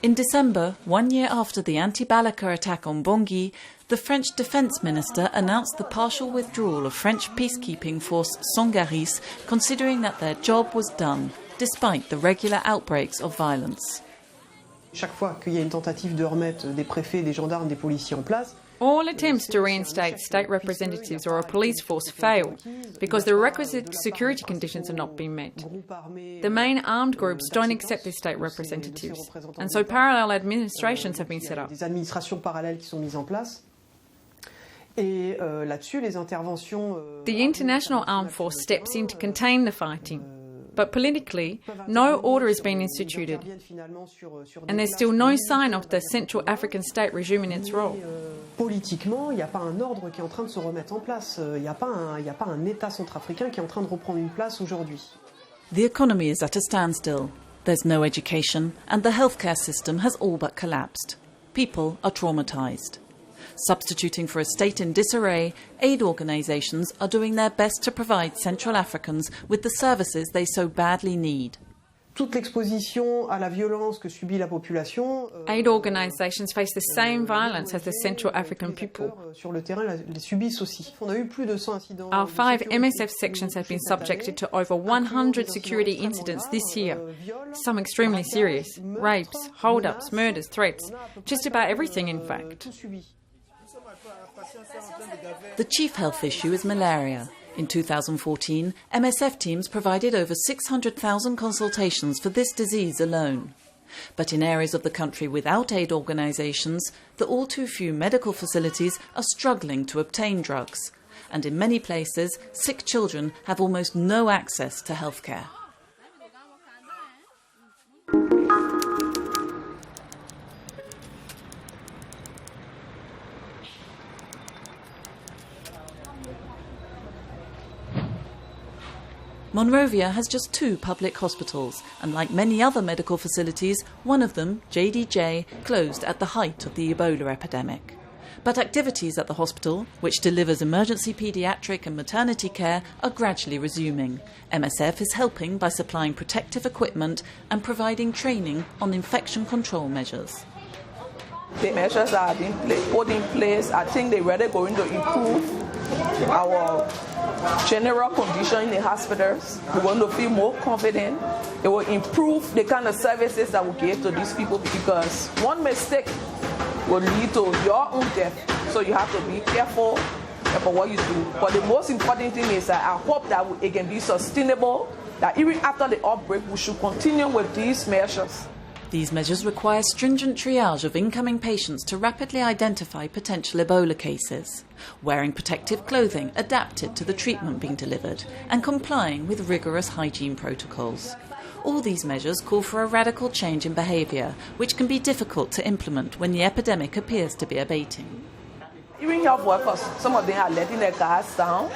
In December, 1 year after the anti-Balaka attack on Bangui, the French Defence Minister announced the partial withdrawal of French peacekeeping force Sangaris, considering that their job was done, despite the regular outbreaks of violence. Chaque fois qu'il y a une tentative de remettre des préfets, des gendarmes, des policiers en place, all attempts to reinstate state representatives or a police force fail because the requisite security conditions have not been met. The main armed groups don't accept these state representatives, and so parallel administrations have been set up. Des administrations parallèles qui sont mises en place. Et là-dessus, les interventions. The international armed force steps in to contain the fighting. But politically, no order has been instituted, and there's still no sign of the Central African state resuming its role. Politiquement, il n'y a pas un ordre qui est en train de se remettre en place. Il n'y a pas un État centrafricain qui est en train de reprendre une place aujourd'hui. The economy is at a standstill. There's no education, and the healthcare system has all but collapsed. People are traumatised. Substituting for a state in disarray, aid organisations are doing their best to provide Central Africans with the services they so badly need. Toute l'exposition à la violence que subit la population. Aid organisations face the same violence as the Central African people. Sur le terrain, les subissent aussi. On a eu plus de 100 incidents. Our 5 MSF sections have been subjected to over 100 security incidents this year. Some extremely serious: rapes, hold-ups, murders, threats, just about everything, in fact. The chief health issue is malaria. In 2014, MSF teams provided over 600,000 consultations for this disease alone. But in areas of the country without aid organisations, the all too few medical facilities are struggling to obtain drugs. And in many places, sick children have almost no access to healthcare. Monrovia has just 2 public hospitals, and like many other medical facilities, one of them, JDJ, closed at the height of the Ebola epidemic. But activities at the hospital, which delivers emergency paediatric and maternity care, are gradually resuming. MSF is helping by supplying protective equipment and providing training on infection control measures. The measures that are being put in place, I think they're really going to improve our general condition in the hospitals. We're going to feel more confident. It will improve the kind of services that we give to these people, because one mistake will lead to your own death. So you have to be careful about what you do. But the most important thing is that I hope that it can be sustainable, that even after the outbreak, we should continue with these measures. These measures require stringent triage of incoming patients to rapidly identify potential Ebola cases, wearing protective clothing adapted to the treatment being delivered, and complying with rigorous hygiene protocols. All these measures call for a radical change in behaviour, which can be difficult to implement when the epidemic appears to be abating. Even health workers, some of them are letting their guards down.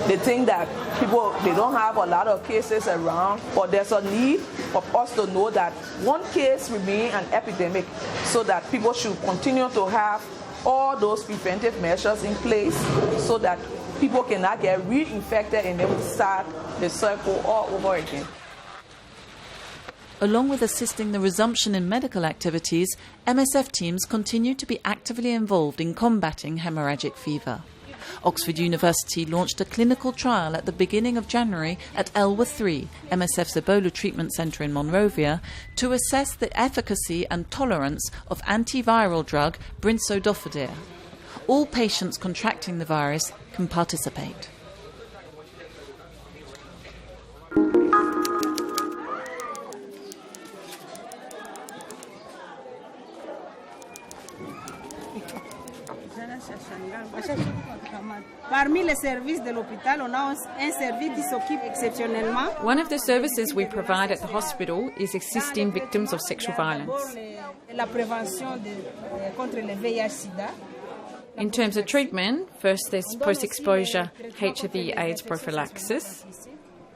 They think that they don't have a lot of cases around, but there's a need for us to know that one case remains an epidemic, so that people should continue to have all those preventive measures in place so that people cannot get reinfected and then we start the circle all over again. Along with assisting the resumption in medical activities, MSF teams continue to be actively involved in combating hemorrhagic fever. Oxford University launched a clinical trial at the beginning of January at Elwa 3, MSF's Ebola treatment centre in Monrovia, to assess the efficacy and tolerance of antiviral drug brinzodofovir. All patients contracting the virus can participate. Parmi les services de l'hôpital, on a un service qui s'occupe exceptionnellement. One of the services we provide at the hospital is assisting victims of sexual violence. La prévention contre le VIH/SIDA. In terms of treatment, first there's post-exposure HIV/AIDS prophylaxis.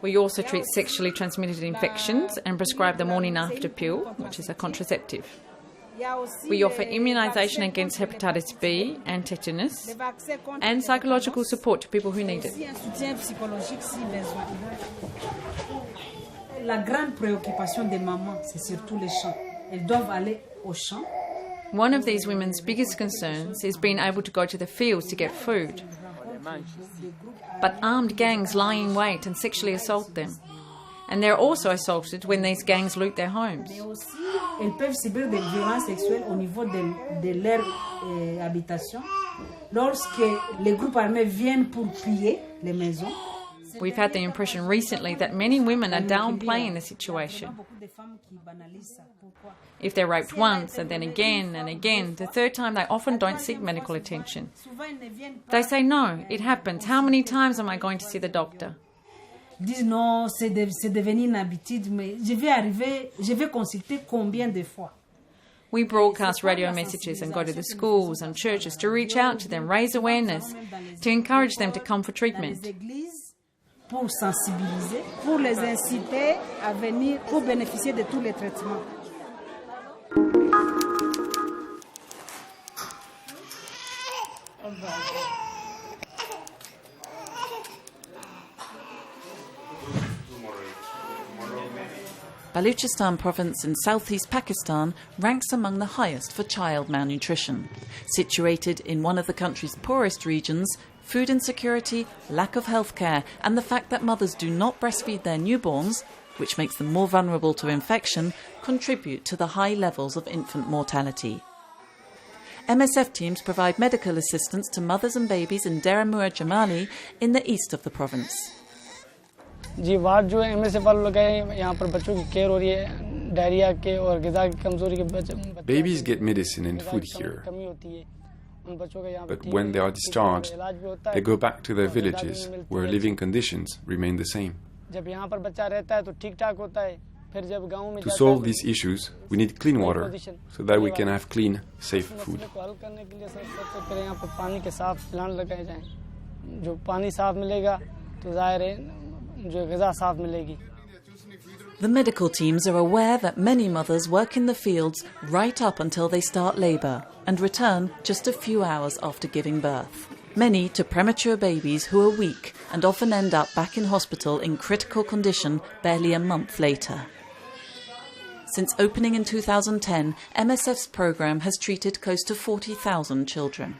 We also treat sexually transmitted infections and prescribe the morning after pill, which is a contraceptive. We offer immunisation against hepatitis B and tetanus, and psychological support to people who need it. La grande préoccupation des mamans, c'est surtout les champs. elles doivent aller au champ. One of these women's biggest concerns is being able to go to the fields to get food. But armed gangs lie in wait and sexually assault them. And they're also assaulted when these gangs loot their homes. Elles peuvent subir des violences sexuelles au niveau de leur habitation. Lorsque les groupes armés viennent pour piller les maisons. We've had the impression recently that many women are downplaying the situation. If they're raped once and then again and again, the third time they often don't seek medical attention. They say, no, it happens. How many times am I going to see the doctor? Disent non, c'est devenu une habitude, mais je vais consulter combien de fois. We broadcast radio messages and go to the schools and churches to reach out to them, raise awareness, to encourage them to come for treatment. Pour sensibiliser, pour les inciter à venir, pour bénéficier de tous les traitements. Baluchistan province in southeast Pakistan ranks among the highest for child malnutrition. Situated in one of the country's poorest regions, food insecurity, lack of healthcare, and the fact that mothers do not breastfeed their newborns, which makes them more vulnerable to infection, contribute to the high levels of infant mortality. MSF teams provide medical assistance to mothers and babies in Deramur Jamali in the east of the province. G ward जो है MSF वालों लगा है यहाँ पर बच्चों की care हो रही है डायरिया के और ग़िज़ा की कमज़ोरी के Babies get medicine and food here, but when they are discharged, they go back to their villages where living conditions remain the same. जब यहाँ पर बच्चा रहता है तो ठीक-ठाक होता है फिर जब गांव में To solve these issues, we need clean water so that we can have clean, safe food. हल करने के लिए सबसे पहले यहाँ पर पानी के साफ प्लांट लगाए जाएं जो पानी साफ मिलेगा तो ज़ाहिर है जो ग़िज़ा साफ मिलेगी. The medical teams are aware that many mothers work in the fields right up until they start labour and return just a few hours after giving birth. Many to premature babies who are weak and often end up back in hospital in critical condition barely a month later. Since opening in 2010, MSF's programme has treated close to 40,000 children.